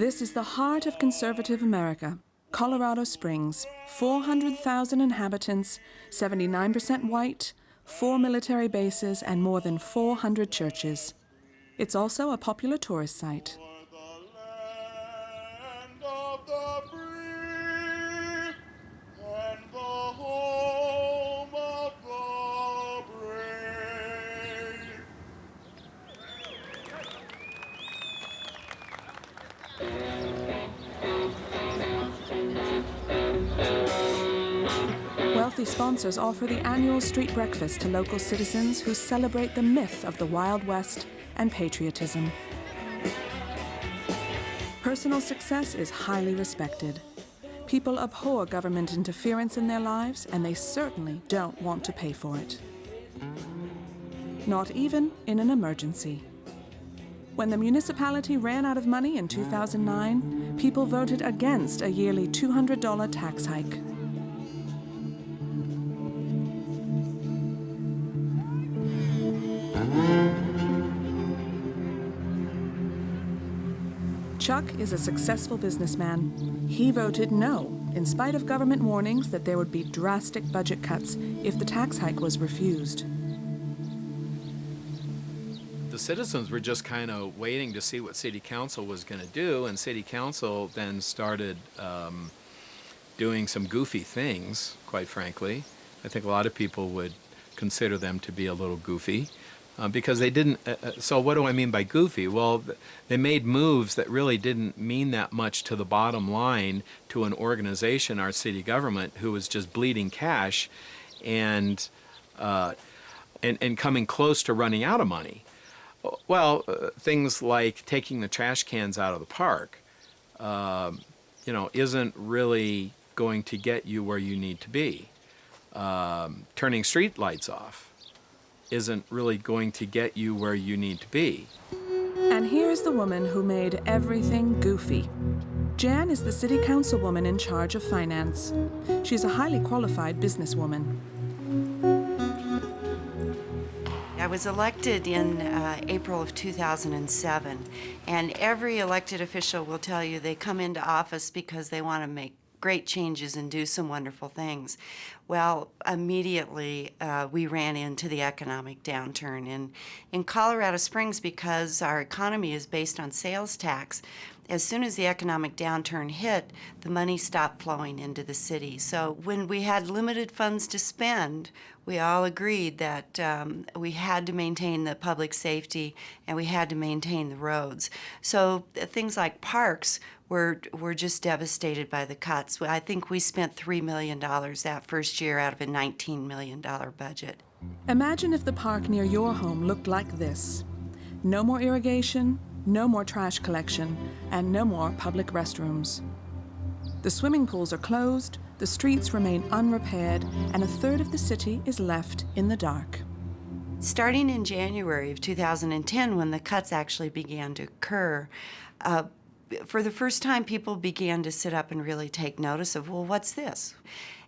This is the heart of conservative America, Colorado Springs, 400,000 inhabitants, 79% white, 4 military bases, and more than 400 churches. It's also a popular tourist site. Wealthy sponsors offer the annual street breakfast to local citizens who celebrate the myth of the Wild West and patriotism. Personal success is highly respected. People abhor government interference in their lives, and they certainly don't want to pay for it. Not even in an emergency. When the municipality ran out of money in 2009, people voted against a yearly $200 tax hike. Chuck is a successful businessman. He voted no, in spite of government warnings that there would be drastic budget cuts if the tax hike was refused. The citizens were just kind of waiting to see what City Council was going to do, and City Council then started doing some goofy things, quite frankly. I think a lot of people would consider them to be a little goofy. Because they didn't, so what do I mean by goofy? Well, they made moves that really didn't mean that much to the bottom line to an organization, our city government, who was just bleeding cash and coming close to running out of money. Well, things like taking the trash cans out of the park, isn't really going to get you where you need to be. Turning street lights off isn't really going to get you where you need to be. And here's the woman who made everything goofy. Jan is the city councilwoman in charge of finance. She's a highly qualified businesswoman. I was elected in April of 2007, and every elected official will tell you they come into office because they want to make great changes and do some wonderful things. Well, immediately we ran into the economic downturn. And in Colorado Springs, because our economy is based on sales tax, as soon as the economic downturn hit, the money stopped flowing into the city. So when we had limited funds to spend, we all agreed that we had to maintain the public safety and we had to maintain the roads. So things like parks were just devastated by the cuts. I think we spent $3 million that first year out of a $19 million budget. Imagine if the park near your home looked like this. No more irrigation, no more trash collection, and no more public restrooms. The swimming pools are closed, the streets remain unrepaired, and a third of the city is left in the dark. Starting in January of 2010, when the cuts actually began to occur, for the first time, people began to sit up and really take notice of, well, what's this?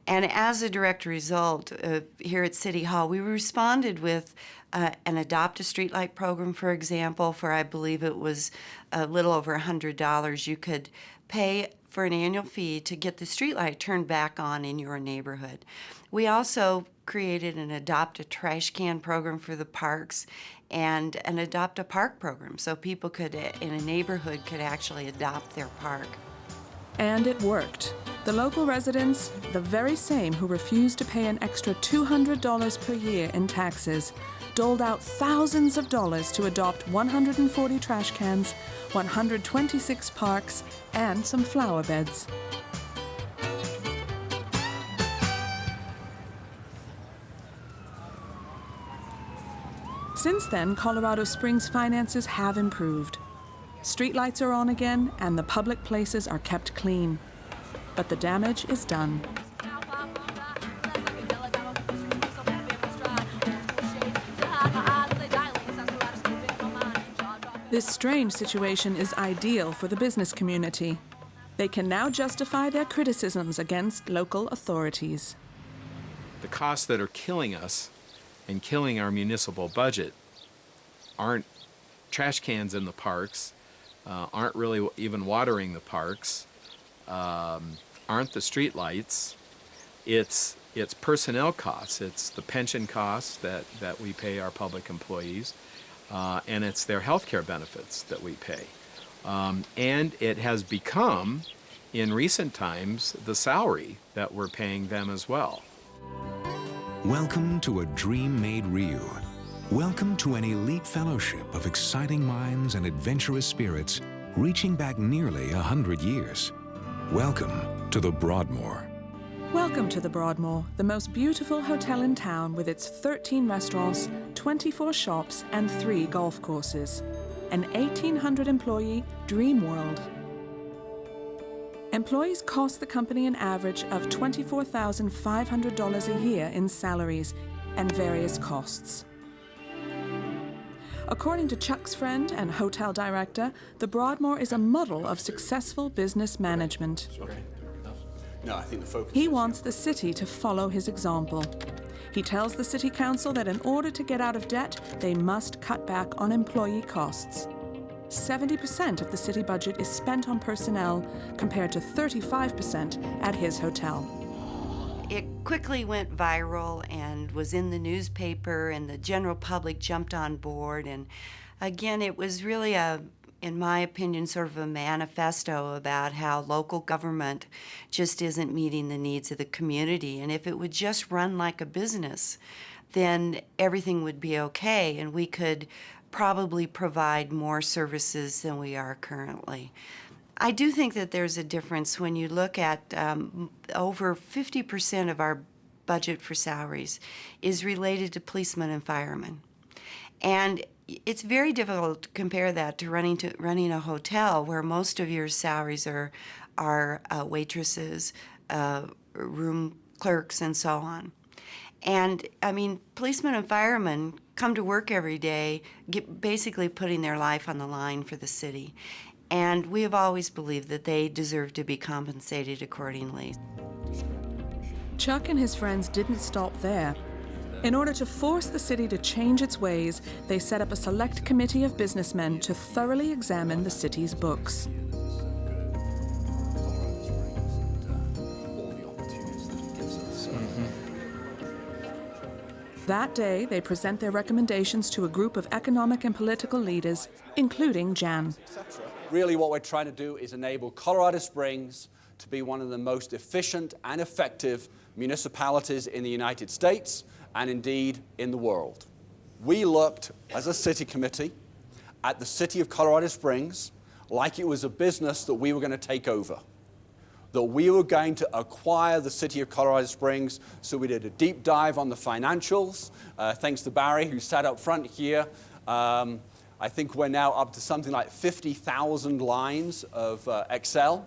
And as a direct result, here at City Hall, we responded with an Adopt a Streetlight program, for example, for I believe it was a little over $100. You could pay for an annual fee to get the streetlight turned back on in your neighborhood. We also created an Adopt a Trash Can program for the parks and an Adopt a Park program, so people could, in a neighborhood, could actually adopt their park. And it worked. The local residents, the very same who refused to pay an extra $200 per year in taxes, doled out thousands of dollars to adopt 140 trash cans, 126 parks, and some flower beds. Since then, Colorado Springs' finances have improved. Streetlights are on again, and the public places are kept clean. But the damage is done. This strange situation is ideal for the business community. They can now justify their criticisms against local authorities. The costs that are killing us and killing our municipal budget aren't trash cans in the parks, aren't really even watering the parks, aren't the street lights. It's personnel costs. It's the pension costs that we pay our public employees, and it's their health care benefits that we pay. And it has become, in recent times, the salary that we're paying them as well. Welcome to a dream made real. Welcome to an elite fellowship of exciting minds and adventurous spirits reaching back nearly 100 years. Welcome to the Broadmoor. Welcome to the Broadmoor, the most beautiful hotel in town with its 13 restaurants, 24 shops, and 3 golf courses. An 1,800-employee dream world. Employees cost the company an average of $24,500 a year in salaries and various costs. According to Chuck's friend and hotel director, the Broadmoor is a model of successful business management. No, I think the focus He wants the city to follow his example. He tells the city council that in order to get out of debt, they must cut back on employee costs. 70% of the city budget is spent on personnel, compared to 35% at his hotel. It quickly went viral and was in the newspaper, and the general public jumped on board. And again, it was really in my opinion, sort of a manifesto about how local government just isn't meeting the needs of the community. And if it would just run like a business, then everything would be okay, and we could probably provide more services than we are currently. I do think that there's a difference when you look at over 50% of our budget for salaries is related to policemen and firemen. And it's very difficult to compare that to running a hotel where most of your salaries are waitresses, room clerks, and so on. And I mean, policemen and firemen come to work every day, basically putting their life on the line for the city. And we have always believed that they deserve to be compensated accordingly. Chuck and his friends didn't stop there. In order to force the city to change its ways, they set up a select committee of businessmen to thoroughly examine the city's books. That day, they present their recommendations to a group of economic and political leaders, including Jan. Really what we're trying to do is enable Colorado Springs to be one of the most efficient and effective municipalities in the United States and indeed in the world. We looked as a city committee at the city of Colorado Springs like it was a business that we were going to take over, that we were going to acquire the city of Colorado Springs. So we did a deep dive on the financials, thanks to Barry, who sat up front here. I think we're now up to something like 50,000 lines of Excel.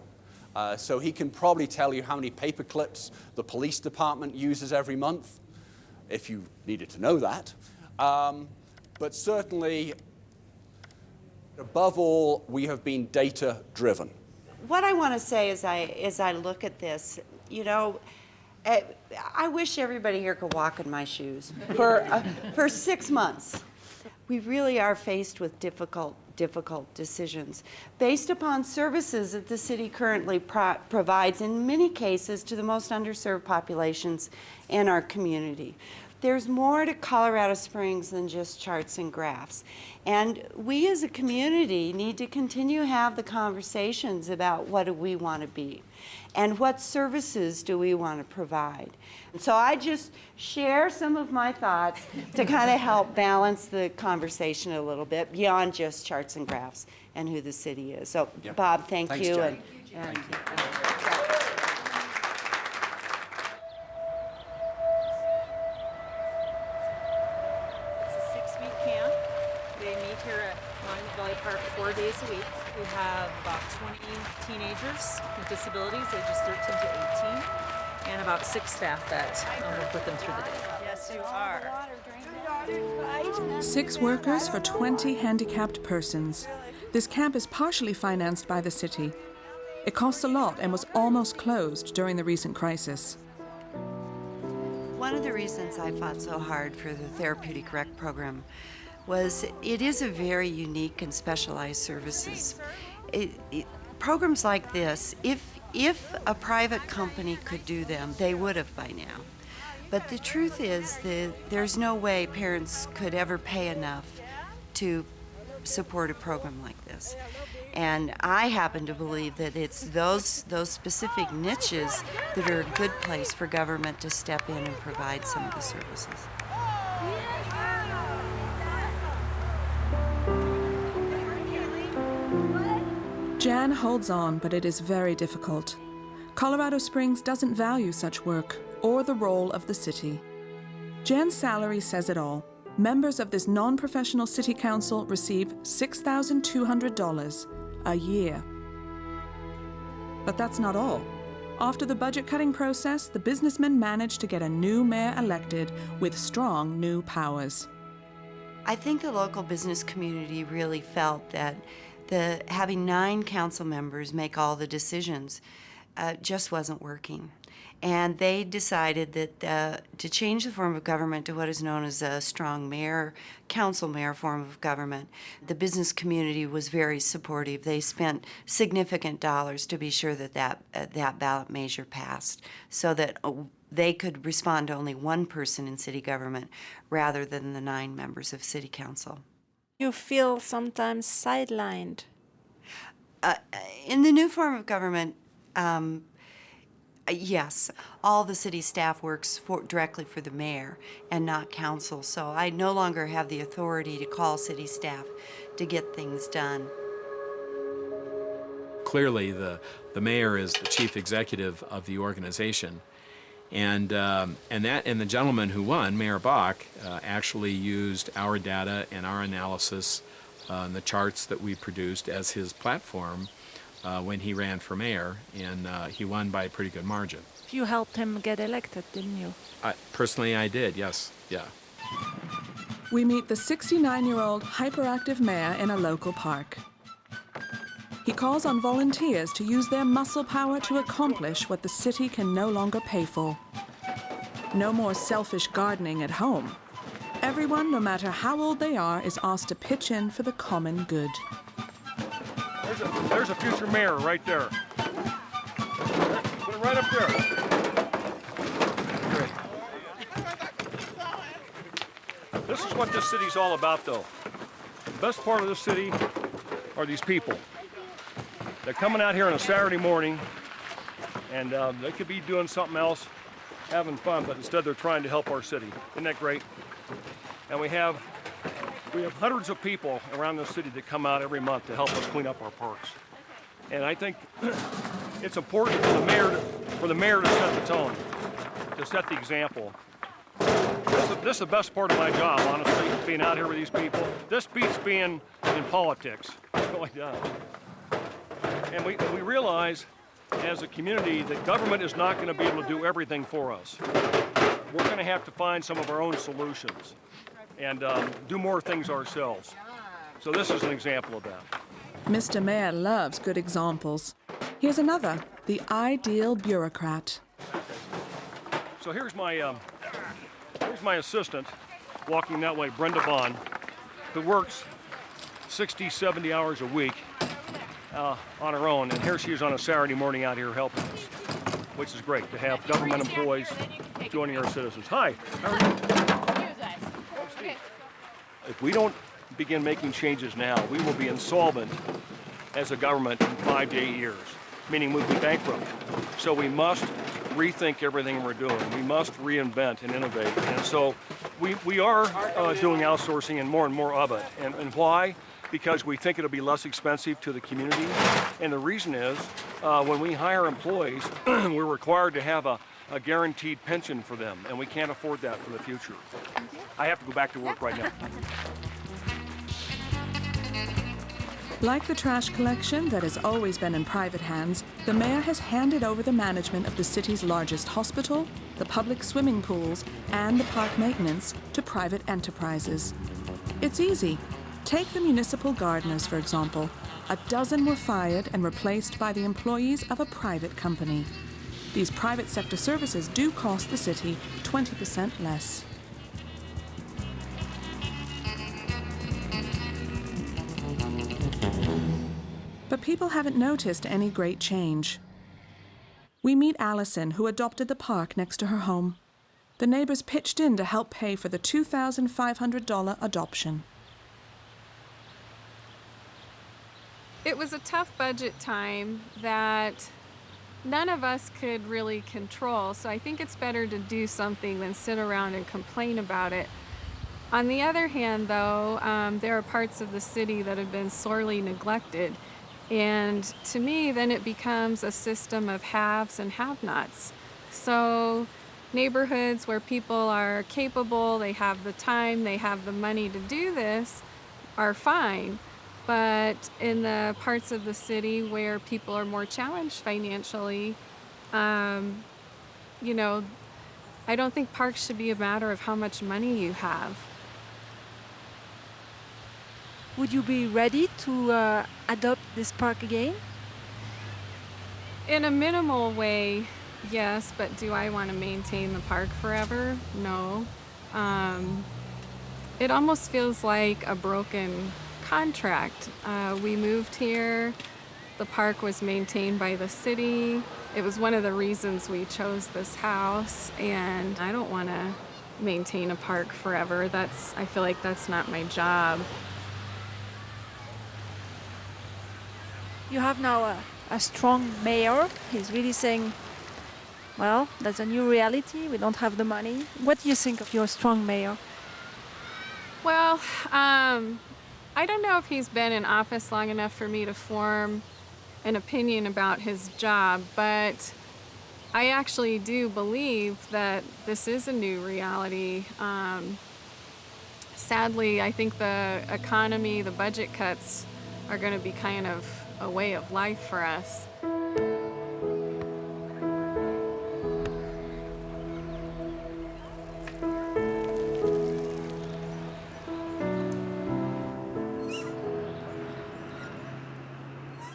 So he can probably tell you how many paper clips the police department uses every month, if you needed to know that. But certainly, above all, we have been data-driven. What I want to say as I look at this, you know, I wish everybody here could walk in my shoes for 6 months. We really are faced with difficult decisions based upon services that the city currently provides in many cases to the most underserved populations in our community. There's more to Colorado Springs than just charts and graphs. And we as a community need to continue to have the conversations about what do we want to be and what services do we want to provide. And so I just share some of my thoughts to kind of help balance the conversation a little bit beyond just charts and graphs and who the city is. So yep. Bob, thanks you. Jen. And thank you. Valley Park 4 days a week. We have about 20 teenagers with disabilities, ages 13 to 18, and about 6 staff that work with them through the day. Yes, you are. 6 workers for 20 handicapped persons. This camp is partially financed by the city. It costs a lot and was almost closed during the recent crisis. One of the reasons I fought so hard for the Therapeutic Rec program was it is a very unique and specialized services. Programs like this, if a private company could do them, they would have by now. But the truth is that there's no way parents could ever pay enough to support a program like this. And I happen to believe that it's those specific niches that are a good place for government to step in and provide some of the services. Jan holds on, but it is very difficult. Colorado Springs doesn't value such work or the role of the city. Jan's salary says it all. Members of this non-professional city council receive $6,200 a year. But that's not all. After the budget-cutting process, the businessmen managed to get a new mayor elected with strong new powers. I think the local business community really felt that having 9 council members make all the decisions just wasn't working. And they decided that to change the form of government to what is known as a strong mayor, council mayor form of government, the business community was very supportive. They spent significant dollars to be sure that ballot measure passed so that they could respond to only one person in city government rather than the 9 members of city council. You feel sometimes sidelined. In the new form of government, yes, all the city staff works directly for the mayor and not council, so I no longer have the authority to call city staff to get things done. Clearly, the mayor is the chief executive of the organization, and the gentleman who won, Mayor Bach, actually used our data and our analysis and the charts that we produced as his platform when he ran for mayor, and he won by a pretty good margin. You helped him get elected, didn't you? Personally, I did, yes, yeah. We meet the 69-year-old hyperactive mayor in a local park. He calls on volunteers to use their muscle power to accomplish what the city can no longer pay for. No more selfish gardening at home. Everyone, no matter how old they are, is asked to pitch in for the common good. There's a future mayor right there. Put it right up there. Great. This is what this city's all about, though. The best part of this city are these people. They're coming out here on a Saturday morning, and they could be doing something else, having fun, but instead they're trying to help our city. Isn't that great? And we have hundreds of people around the city that come out every month to help us clean up our parks. And I think it's important for the mayor to set the tone, to set the example. This is the best part of my job, honestly, being out here with these people. This beats being in politics. It really does. And we realize as a community that government is not going to be able to do everything for us. We're going to have to find some of our own solutions and do more things ourselves. So this is an example of that. Mr. Mayor loves good examples. Here's another, the ideal bureaucrat. So here's my assistant walking that way, Brenda Bond, who works 60, 70 hours a week on her own, and here she is on a Saturday morning out here helping us, which is great to have government employees joining our citizens. Hi, how are you? If we don't begin making changes now, we will be insolvent as a government in 5 to 8 years, meaning we'll be bankrupt. So we must rethink everything we're doing. We must reinvent and innovate. And so we are doing outsourcing and more of it. And why? Because we think it'll be less expensive to the community. And the reason is when we hire employees, we're required to have a guaranteed pension for them, and we can't afford that for the future. I have to go back to work right now. Like the trash collection that has always been in private hands, the mayor has handed over the management of the city's largest hospital, the public swimming pools, and the park maintenance to private enterprises. It's easy. Take the municipal gardeners, for example. 12 were fired and replaced by the employees of a private company. These private sector services do cost the city 20% less. But people haven't noticed any great change. We meet Allison, who adopted the park next to her home. The neighbors pitched in to help pay for the $2,500 adoption. It was a tough budget time that none of us could really control, so I think it's better to do something than sit around and complain about it. On the other hand, though, there are parts of the city that have been sorely neglected. And to me, then it becomes a system of haves and have-nots. So neighborhoods where people are capable, they have the time, they have the money to do this, are fine. But in the parts of the city where people are more challenged financially, you know, I don't think parks should be a matter of how much money you have. Would you be ready to adopt this park again? In a minimal way, yes, but do I want to maintain the park forever? No. It almost feels like a broken contract. We moved here. The park was maintained by the city. It was one of the reasons we chose this house, and I don't want to maintain a park forever. I feel like that's not my job. You have now a strong mayor. He's really saying, well, that's a new reality. We don't have the money. What do you think of your strong mayor? Well, I don't know if he's been in office long enough for me to form an opinion about his job, but I actually do believe that this is a new reality. Sadly, I think the economy, the budget cuts are going to be kind of a way of life for us.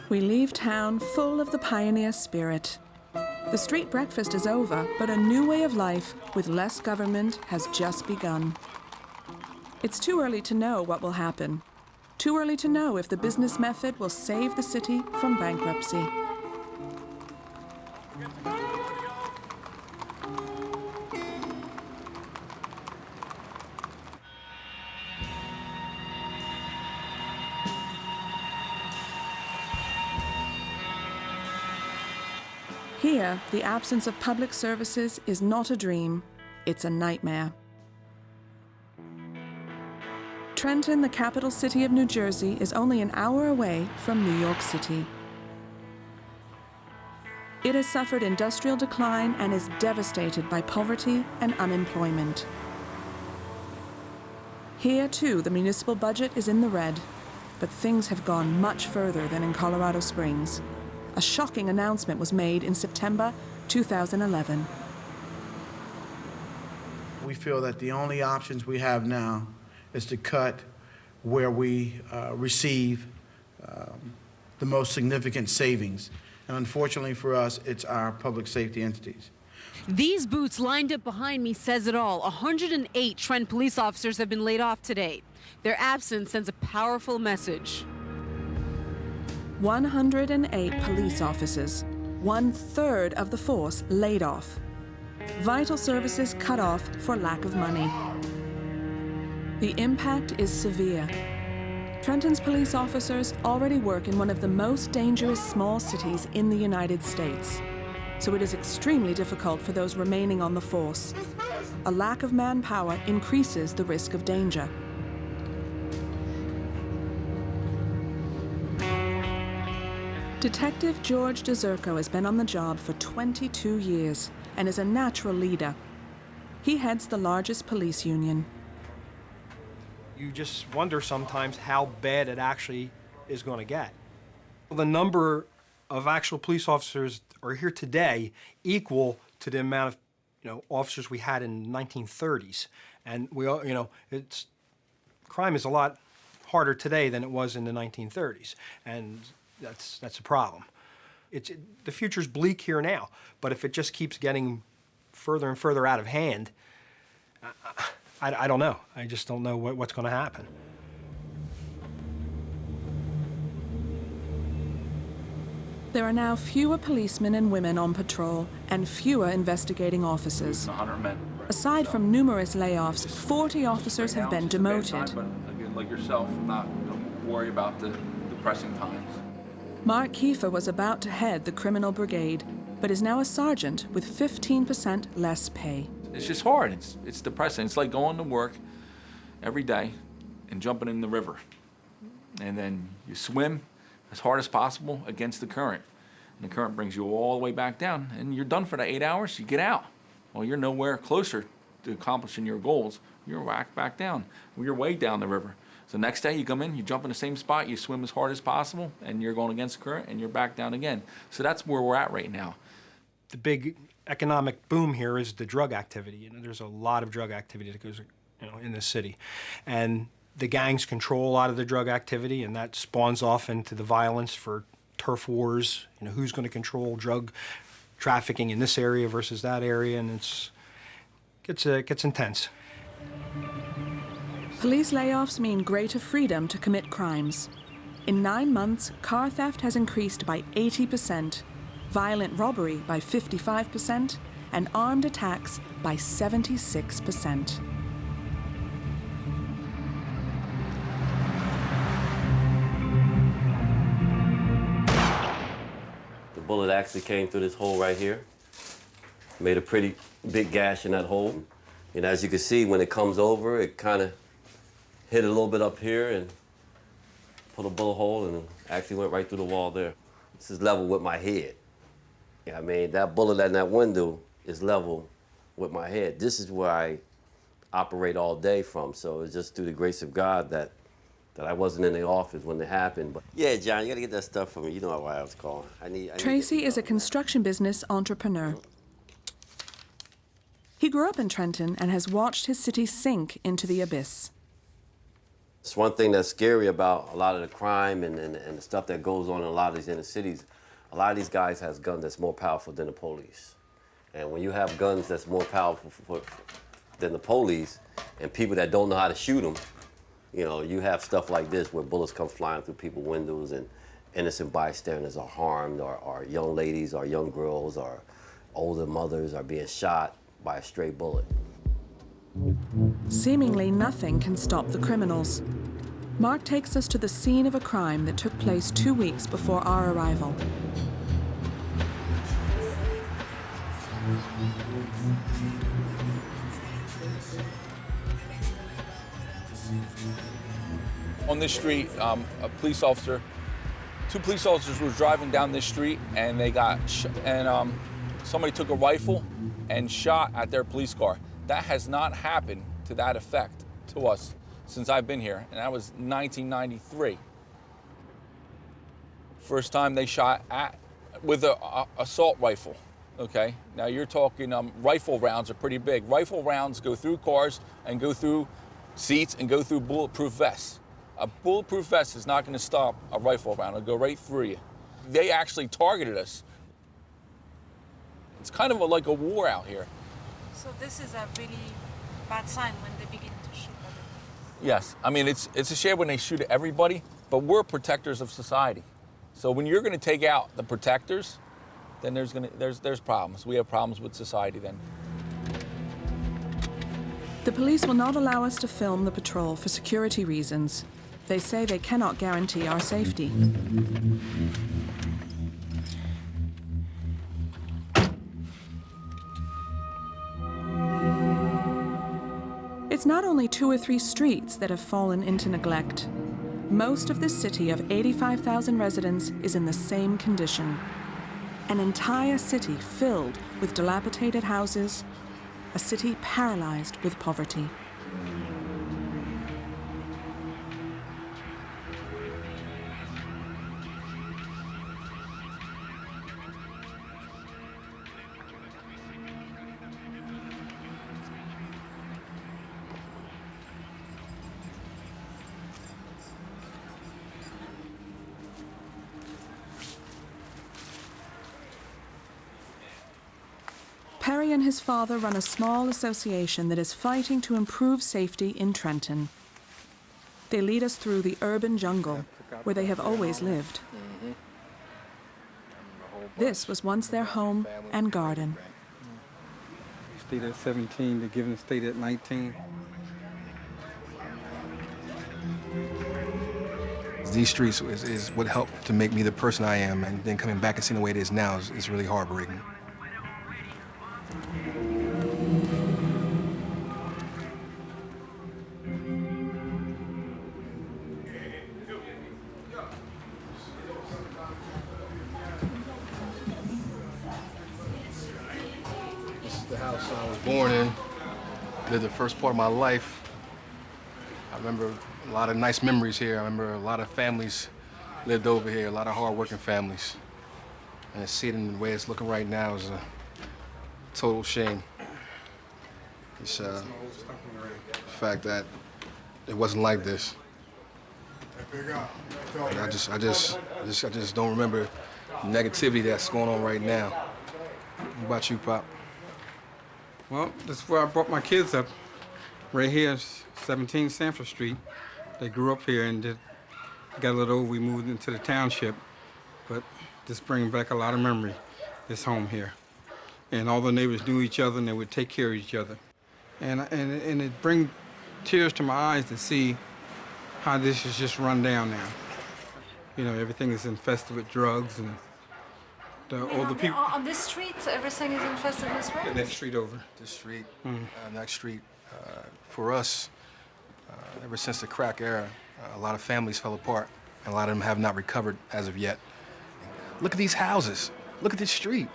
We leave town full of the pioneer spirit. The street breakfast is over, but a new way of life with less government has just begun. It's too early to know what will happen. Too early to know if the business method will save the city from bankruptcy. Here, the absence of public services is not a dream, it's a nightmare. Trenton, the capital city of New Jersey, is only an hour away from New York City. It has suffered industrial decline and is devastated by poverty and unemployment. Here, too, the municipal budget is in the red, but things have gone much further than in Colorado Springs. A shocking announcement was made in September 2011. We feel that the only options we have now is to cut where we receive the most significant savings. And unfortunately for us, it's our public safety entities. These boots lined up behind me says it all. 108 Trenton police officers have been laid off today. Their absence sends a powerful message. 108 police officers, 1/3 of the force laid off. Vital services cut off for lack of money. The impact is severe. Trenton's police officers already work in one of the most dangerous small cities in the United States, so it is extremely difficult for those remaining on the force. A lack of manpower increases the risk of danger. Detective George DeZerko has been on the job for 22 years and is a natural leader. He heads the largest police union. You just wonder sometimes how bad it actually is going to get. The number of actual police officers are here today equal to the amount of officers we had in the 1930s. And we all, crime is a lot harder today than it was in the 1930s. And that's a problem. The future's bleak here now, but if it just keeps getting further and further out of hand, I don't know. I just don't know what's going to happen. There are now fewer policemen and women on patrol and fewer investigating officers. 100 men. Aside from numerous layoffs, 40 officers have been demoted. But again, like yourself, not worry about the pressing times. Mark Kiefer was about to head the criminal brigade, but is now a sergeant with 15% less pay. It's just hard. It's depressing. It's like going to work every day and jumping in the river. And then you swim as hard as possible against the current. And the current brings you all the way back down, and you're done for the 8 hours, you get out. Well, you're nowhere closer to accomplishing your goals. You're whacked back down. You're way down the river. So next day you come in, you jump in the same spot, you swim as hard as possible, and you're going against the current, and you're back down again. So that's where we're at right now. The big economic boom here is the drug activity. There's a lot of drug activity that goes, in the city. And the gangs control a lot of the drug activity, and that spawns off into the violence for turf wars. Who's going to control drug trafficking in this area versus that area, and it gets intense. Police layoffs mean greater freedom to commit crimes. In 9 months, car theft has increased by 80%, violent robbery by 55%, and armed attacks by 76%. Bullet actually came through this hole right here. Made a pretty big gash in that hole. And as you can see, when it comes over, it kind of hit a little bit up here and put a bullet hole and actually went right through the wall there. This is level with my head. Yeah, I mean, that bullet in that window is level with my head. This is where I operate all day from, so it's just through the grace of God that I wasn't in the office when it happened. But yeah, John, you gotta get that stuff for me. You know why I was calling. I need Tracy is a construction business entrepreneur. He grew up in Trenton and has watched his city sink into the abyss. It's one thing that's scary about a lot of the crime and the stuff that goes on in a lot of these inner cities. A lot of these guys has guns that's more powerful than the police. And when you have guns that's more powerful than the police and people that don't know how to shoot them, you have stuff like this where bullets come flying through people's windows and innocent bystanders are harmed, or young ladies or young girls or older mothers are being shot by a stray bullet. Seemingly nothing can stop the criminals. Mark takes us to the scene of a crime that took place 2 weeks before our arrival. On this street, two police officers were driving down this street, and they got somebody took a rifle and shot at their police car. That has not happened to that effect to us since I've been here, and that was 1993. First time they shot with an assault rifle. Okay, now you're talking rifle rounds are pretty big. Rifle rounds go through cars and go through seats and go through bulletproof vests. A bulletproof vest is not going to stop a rifle round. It'll go right through you. They actually targeted us. It's kind of like a war out here. So this is a really bad sign when they begin to shoot other people. Yes, I mean it's a shame when they shoot at everybody, but we're protectors of society. So when you're going to take out the protectors, then there's problems. We have problems with society then. The police will not allow us to film the patrol for security reasons. They say they cannot guarantee our safety. It's not only 2 or 3 streets that have fallen into neglect. Most of this city of 85,000 residents is in the same condition. An entire city filled with dilapidated houses, a city paralyzed with poverty. Perry and his father run a small association that is fighting to improve safety in Trenton. They lead us through the urban jungle, where they have always lived. This was once their home and garden. Stayed at 17, they're giving the state at 19. These streets is what helped to make me the person I am, and then coming back and seeing the way it is now is really heartbreaking. This is the house I was born in, lived the first part of my life. I remember a lot of nice memories here. I remember a lot of families lived over here, a lot of hard-working families. And to see it in the way it's looking right now is a total shame. It's the fact that it wasn't like this. And I just don't remember the negativity that's going on right now. What about you, Pop? Well, this is where I brought my kids up. Right here, 17 Sanford Street. They grew up here and got a little old. We moved into the township, but this brings back a lot of memory, this home here. And all the neighbors knew each other and they would take care of each other. And it brings tears to my eyes to see how this is just run down now. You know, everything is infested with drugs and all the people. On this street, everything is infested with drugs? The next street over. This street, next street, for us, ever since the crack era, a lot of families fell apart, and a lot of them have not recovered as of yet. Look at these houses. Look at this street.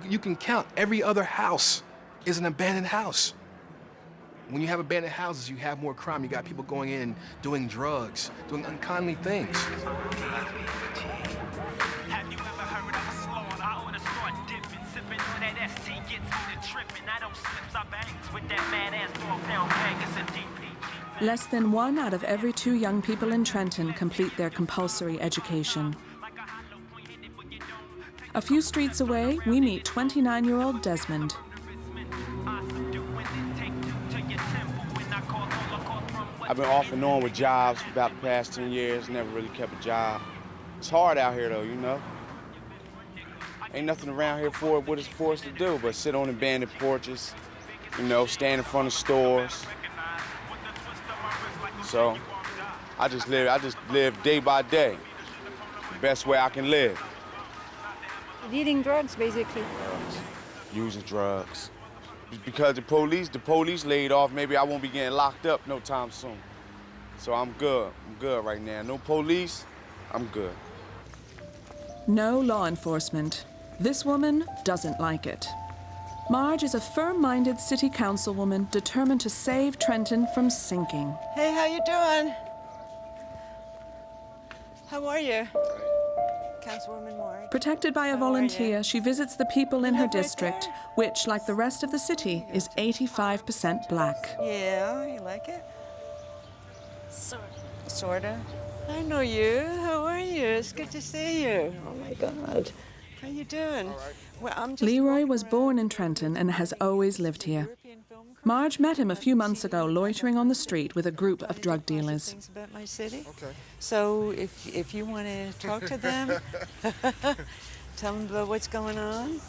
You can count every other house is an abandoned house. When you have abandoned houses, you have more crime. You got people going in, doing drugs, doing unkindly things. Less than 1 out of every 2 young people in Trenton complete their compulsory education. A few streets away, we meet 29-year-old Desmond. I've been off and on with jobs for about the past 10 years, never really kept a job. It's hard out here though, you know? Ain't nothing around here for what it's for us to do but sit on abandoned porches, you know, stand in front of stores. So I just live day by day, the best way I can live. Dealing drugs, basically. Using drugs. Because the police laid off, maybe I won't be getting locked up no time soon. So I'm good right now. No police, I'm good. No law enforcement. This woman doesn't like it. Marge is a firm-minded city councilwoman determined to save Trenton from sinking. Hey, how you doing? How are you? Councilwoman Marge. Protected by a volunteer, she visits the people in her district, which, like the rest of the city, is 85% black. Yeah, you like it? Sorta. I know you. How are you? It's good to see you. Oh my God. How you doing? Well, I'm just Leroy was born in Trenton and has always lived here. Marge met him a few months ago loitering on the street with a group of drug dealers. Things about my city. Okay. So if you want to talk to them, tell them about what's going on.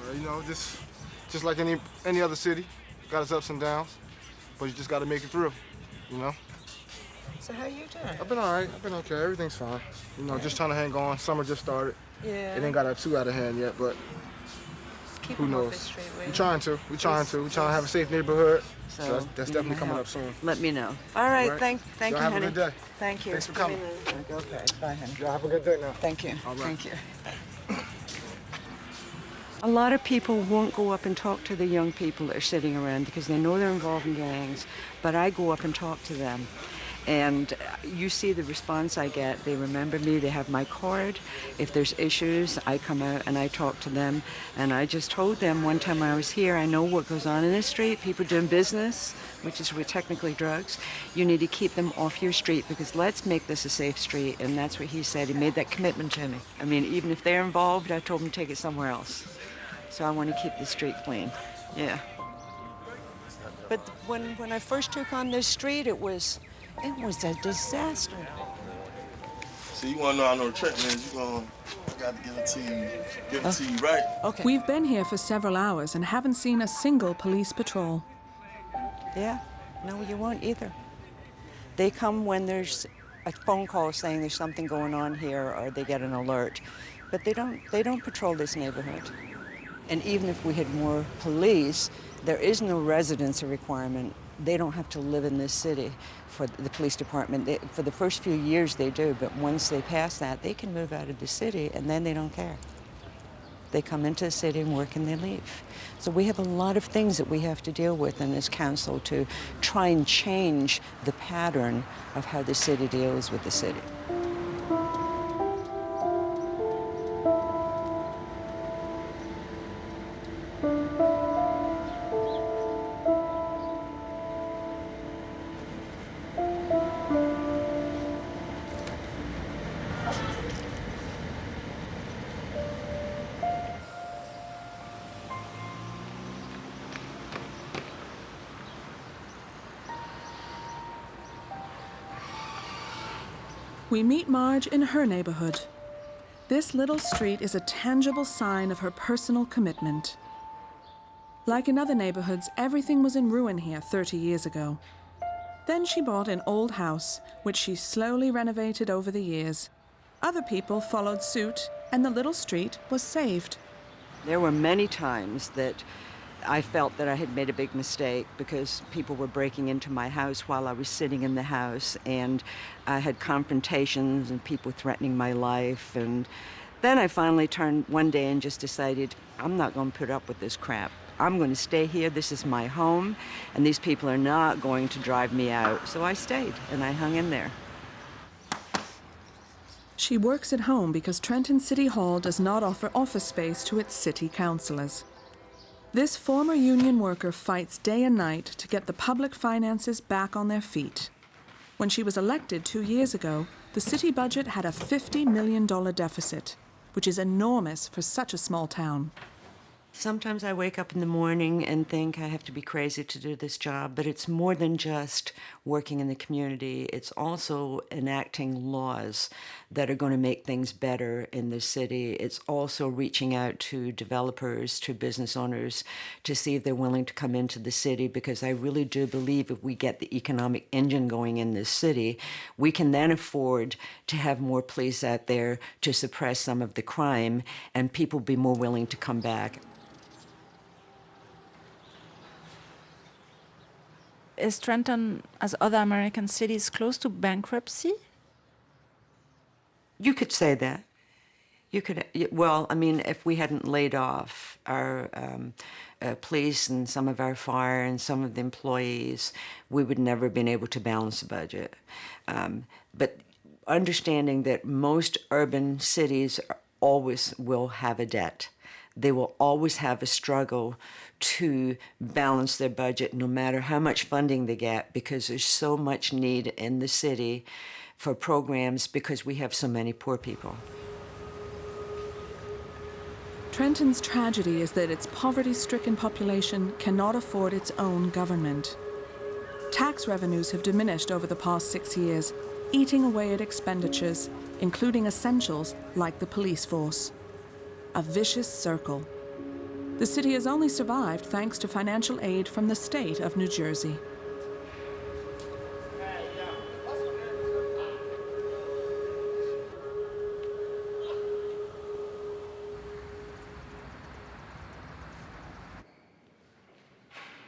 Well, you know, just like any other city, got its ups and downs, but you just got to make it through, you know. So how you doing? I've been all right. I've been okay. Everything's fine. You know, just trying to hang on. Summer just started. Yeah. It ain't got too out of hand yet, but keep who knows? We're trying to. We're trying to have a safe neighborhood. So that's definitely coming up soon. Let me know. All right. Thank you, Y'all honey. have a good day. Thank you. Thanks for coming. Okay. Bye, honey. Y'all have a good day now. Thank you. All right. Thank you. A lot of people won't go up and talk to the young people that are sitting around because they know they're involved in gangs, but I go up and talk to them. And you see the response I get. They remember me, they have my card. If there's issues, I come out and I talk to them. And I just told them one time I was here, I know what goes on in the street, people doing business, which is technically drugs. You need to keep them off your street because let's make this a safe street. And that's what he said. He made that commitment to me. I mean, even if they're involved, I told them to take it somewhere else. So I want to keep the street clean, yeah. But when I first took on this street, it was a disaster. See, you want to know how I know Trenton is, I got to give it to you. Give it to you right. Okay. We've been here for several hours and haven't seen a single police patrol. Yeah, no, you won't either. They come when there's a phone call saying there's something going on here, or they get an alert. But they don't patrol this neighborhood. And even if we had more police, there is no residency requirement. They don't have to live in this city for the police department. For the first few years they do, but once they pass that, they can move out of the city and then they don't care. They come into the city and work and they leave. So we have a lot of things that we have to deal with in this council to try and change the pattern of how the city deals with the city. We meet Marge in her neighborhood. This little street is a tangible sign of her personal commitment. Like in other neighborhoods, everything was in ruin here 30 years ago. Then she bought an old house, which she slowly renovated over the years. Other people followed suit, and the little street was saved. There were many times that I felt that I had made a big mistake because people were breaking into my house while I was sitting in the house, and I had confrontations and people threatening my life. And then I finally turned one day and just decided, I'm not going to put up with this crap. I'm going to stay here. This is my home, and these people are not going to drive me out. So I stayed, and I hung in there. She works at home because Trenton City Hall does not offer office space to its city councilors. This former union worker fights day and night to get the public finances back on their feet. When she was elected 2 years ago, the city budget had a $50 million deficit, which is enormous for such a small town. Sometimes I wake up in the morning and think I have to be crazy to do this job, but it's more than just working in the community. It's also enacting laws that are going to make things better in the city. It's also reaching out to developers, to business owners, to see if they're willing to come into the city, because I really do believe if we get the economic engine going in this city, we can then afford to have more police out there to suppress some of the crime, and people be more willing to come back. Is Trenton, as other American cities, close to bankruptcy? You could say that. You could, well, I mean, if we hadn't laid off our police and some of our fire and some of the employees, we would never have been able to balance the budget. But understanding that most urban cities always will have a debt. They will always have a struggle to balance their budget no matter how much funding they get, because there's so much need in the city for programs because we have so many poor people. Trenton's tragedy is that its poverty-stricken population cannot afford its own government. Tax revenues have diminished over the past 6 years, eating away at expenditures, including essentials like the police force. A vicious circle. The city has only survived thanks to financial aid from the state of New Jersey.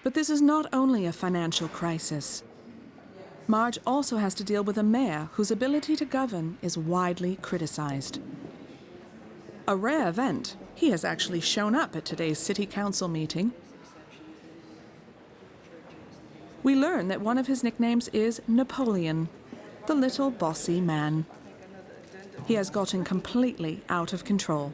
But this is not only a financial crisis. Marge also has to deal with a mayor whose ability to govern is widely criticized. A rare event, he has actually shown up at today's city council meeting. We learn that one of his nicknames is Napoleon, the little bossy man. He has gotten completely out of control.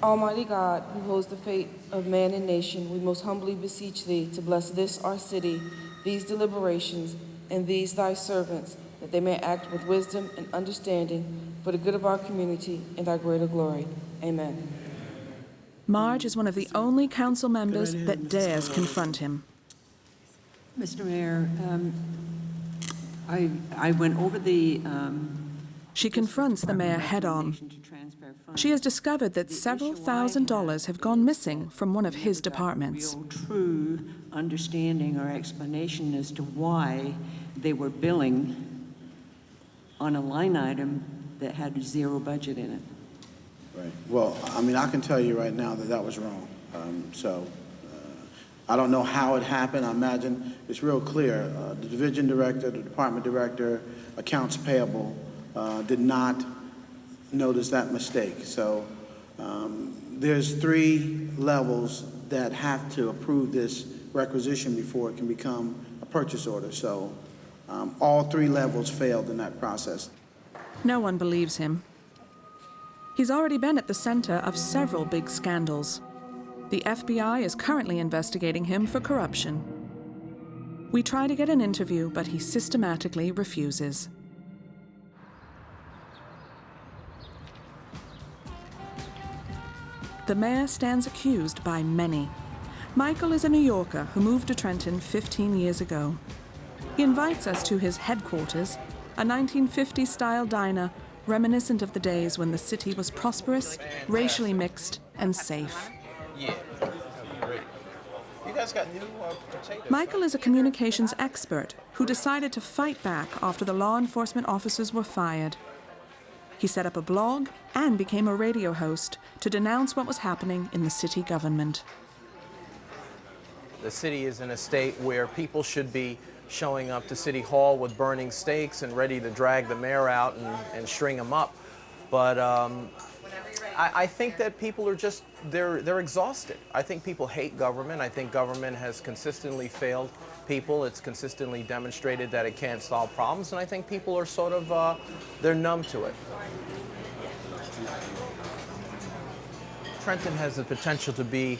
Almighty God, who holds the fate of man and nation, we most humbly beseech thee to bless this our city, these deliberations, and these thy servants, that they may act with wisdom and understanding for the good of our community and thy greater glory. Amen. Marge is one of the only council members that dares confront him. Mr. Mayor, I went over the... She confronts the mayor head-on. She has discovered that several $1,000s have gone missing from one of his departments. Real true understanding or explanation as to why they were billing on a line item that had zero budget in it. Right. Well, I mean, I can tell you right now that that was wrong. I don't know how it happened. I imagine it's real clear. The division director, the department director, accounts payable did not notice that mistake. So there's 3 levels that have to approve this requisition before it can become a purchase order. So all 3 levels failed in that process. No one believes him. He's already been at the center of several big scandals. The FBI is currently investigating him for corruption. We try to get an interview, but he systematically refuses. The mayor stands accused by many. Michael is a New Yorker who moved to Trenton 15 years ago. He invites us to his headquarters, a 1950s-style diner reminiscent of the days when the city was prosperous, racially mixed, and safe. Yeah, great. You guys got new potatoes. Michael is a communications expert who decided to fight back after the law enforcement officers were fired. He set up a blog and became a radio host to denounce what was happening in the city government. The city is in a state where people should be showing up to City Hall with burning stakes and ready to drag the mayor out and string him up. But I think that people are just, they're exhausted. I think people hate government. I think government has consistently failed people. It's consistently demonstrated that it can't solve problems. And I think people are sort of, they're numb to it. Trenton has the potential to be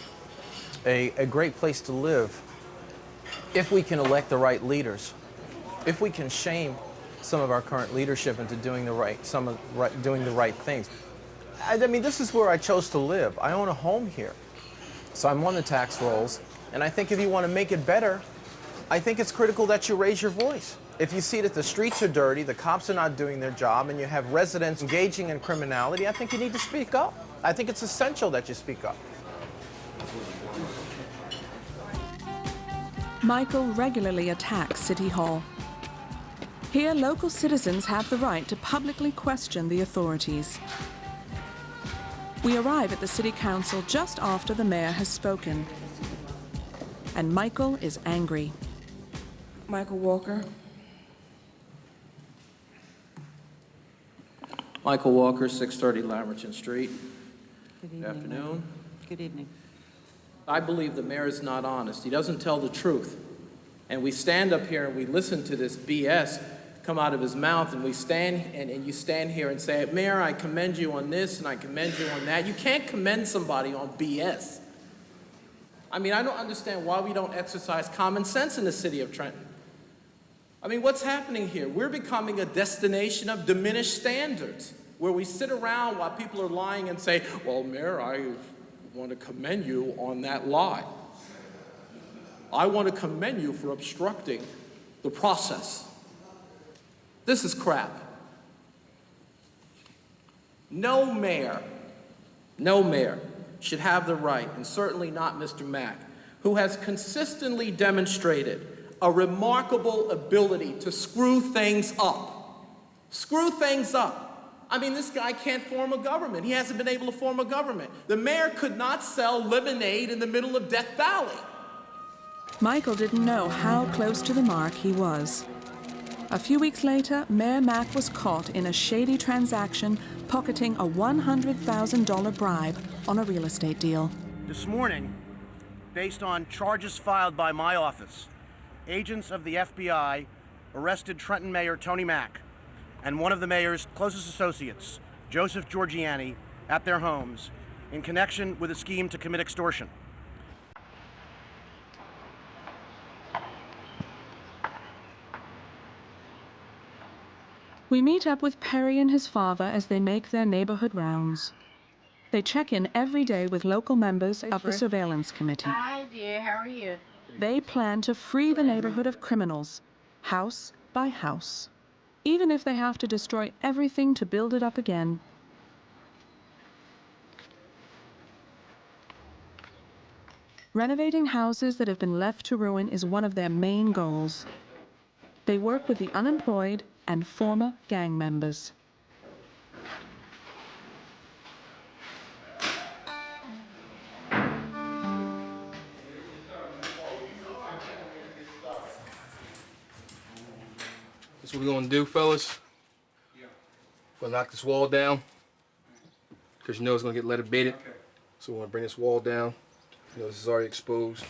a great place to live if we can elect the right leaders, if we can shame some of our current leadership into doing the right things. I mean, this is where I chose to live. I own a home here, so I'm on the tax rolls, and I think if you want to make it better, I think it's critical that you raise your voice. If you see that the streets are dirty, the cops are not doing their job, and you have residents engaging in criminality, I think you need to speak up. I think it's essential that you speak up. Michael regularly attacks City Hall. Here, local citizens have the right to publicly question the authorities. We arrive at the City Council just after the mayor has spoken. And Michael is angry. Michael Walker. Michael Walker, 630 Lamberton Street. Good afternoon. Good evening. I believe the mayor is not honest. He doesn't tell the truth. And we stand up here and we listen to this BS come out of his mouth, and we stand and you stand here and say, Mayor, I commend you on this and I commend you on that. You can't commend somebody on BS. I mean, I don't understand why we don't exercise common sense in the city of Trenton. I mean, what's happening here? We're becoming a destination of diminished standards, where we sit around while people are lying and say, well, Mayor, I want to commend you on that lie. I want to commend you for obstructing the process. This is crap. No mayor should have the right, and certainly not Mr. Mack, who has consistently demonstrated a remarkable ability to screw things up. Screw things up. I mean, this guy can't form a government. He hasn't been able to form a government. The mayor could not sell lemonade in the middle of Death Valley. Michael didn't know how close to the mark he was. A few weeks later, Mayor Mack was caught in a shady transaction pocketing a $100,000 bribe on a real estate deal. This morning, based on charges filed by my office, agents of the FBI arrested Trenton Mayor Tony Mack and one of the mayor's closest associates, Joseph Giorgiani, at their homes in connection with a scheme to commit extortion. We meet up with Perry and his father as they make their neighborhood rounds. They check in every day with local members of the surveillance committee. Hi, dear. How are you? They plan to free the neighborhood of criminals, house by house, even if they have to destroy everything to build it up again. Renovating houses that have been left to ruin is one of their main goals. They work with the unemployed and former gang members. That's what we're gonna do, fellas. We're gonna knock this wall down, because you know it's gonna get lead abated. So we're gonna bring this wall down. You know, this is already exposed.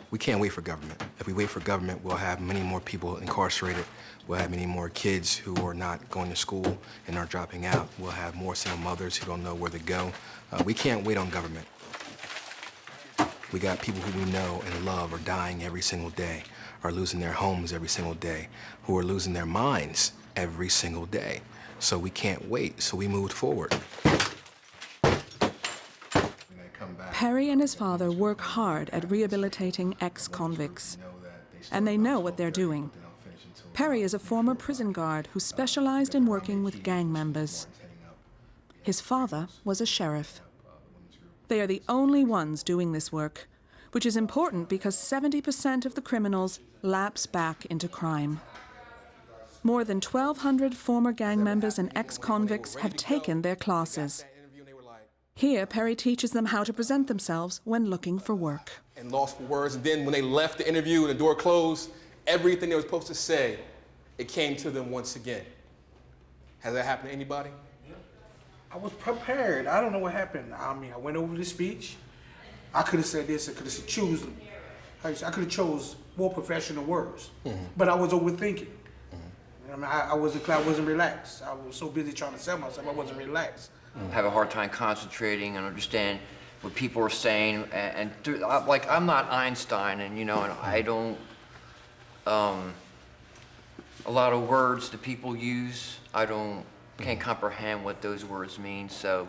We can't wait for government. If we wait for government, we'll have many more people incarcerated. We'll have many more kids who are not going to school and are dropping out. We'll have more single mothers who don't know where to go. We can't wait on government. We got people who we know and love are dying every single day, are losing their homes every single day, who are losing their minds every single day. So we can't wait, so we moved forward. Perry and his father work hard at rehabilitating ex-convicts, and they know what they're doing. Perry is a former prison guard who specialized in working with gang members. His father was a sheriff. They are the only ones doing this work, which is important because 70% of the criminals lapse back into crime. More than 1,200 former gang members and ex-convicts have taken their classes. Here, Perry teaches them how to present themselves when looking for work. And lost for words, and then when they left the interview and the door closed, everything they were supposed to say, it came to them once again. Has that happened to anybody? I was prepared. I don't know what happened. I mean, I went over the speech. I could have said this. I could have chose more professional words. But I was overthinking. I mean, I wasn't relaxed. I was so busy trying to sell myself, I wasn't relaxed. Have a hard time concentrating and understand what people are saying, and like, I'm not Einstein, and you know, and I don't, a lot of words that people use, can't comprehend what those words mean, so.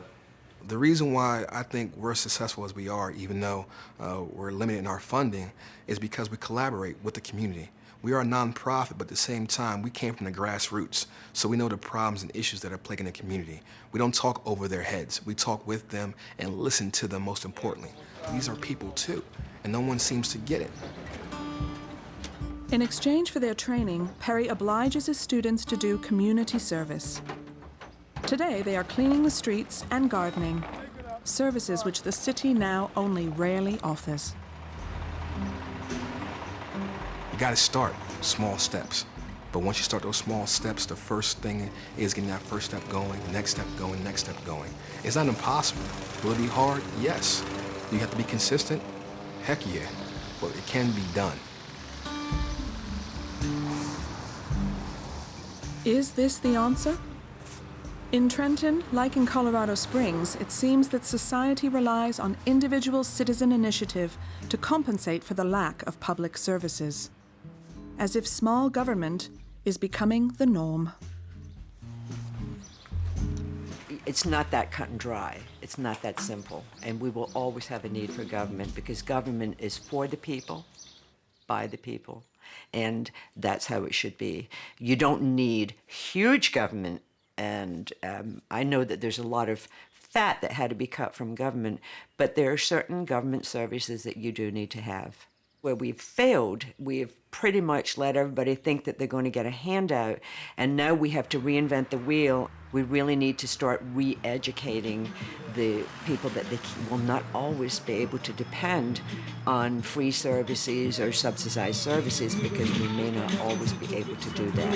The reason why I think we're successful as we are, even though we're limited in our funding, is because we collaborate with the community. We are a nonprofit, but at the same time, we came from the grassroots, so we know the problems and issues that are plaguing the community. We don't talk over their heads. We talk with them and listen to them, most importantly. These are people too, and no one seems to get it. In exchange for their training, Perry obliges his students to do community service. Today, they are cleaning the streets and gardening, services which the city now only rarely offers. You gotta start small steps. But once you start those small steps, the first thing is getting that first step going, next step going, next step going. It's not impossible. Will it be hard? Yes. Do you have to be consistent? Heck yeah. But it can be done. Is this the answer? In Trenton, like in Colorado Springs, it seems that society relies on individual citizen initiative to compensate for the lack of public services, as if small government is becoming the norm. It's not that cut and dry. It's not that simple. And we will always have a need for government because government is for the people, by the people, and that's how it should be. You don't need huge government, and I know that there's a lot of fat that had to be cut from government, but there are certain government services that you do need to have. Where we've failed, we've pretty much let everybody think that they're going to get a handout, and now we have to reinvent the wheel. We really need to start re-educating the people that they will not always be able to depend on free services or subsidized services because we may not always be able to do that.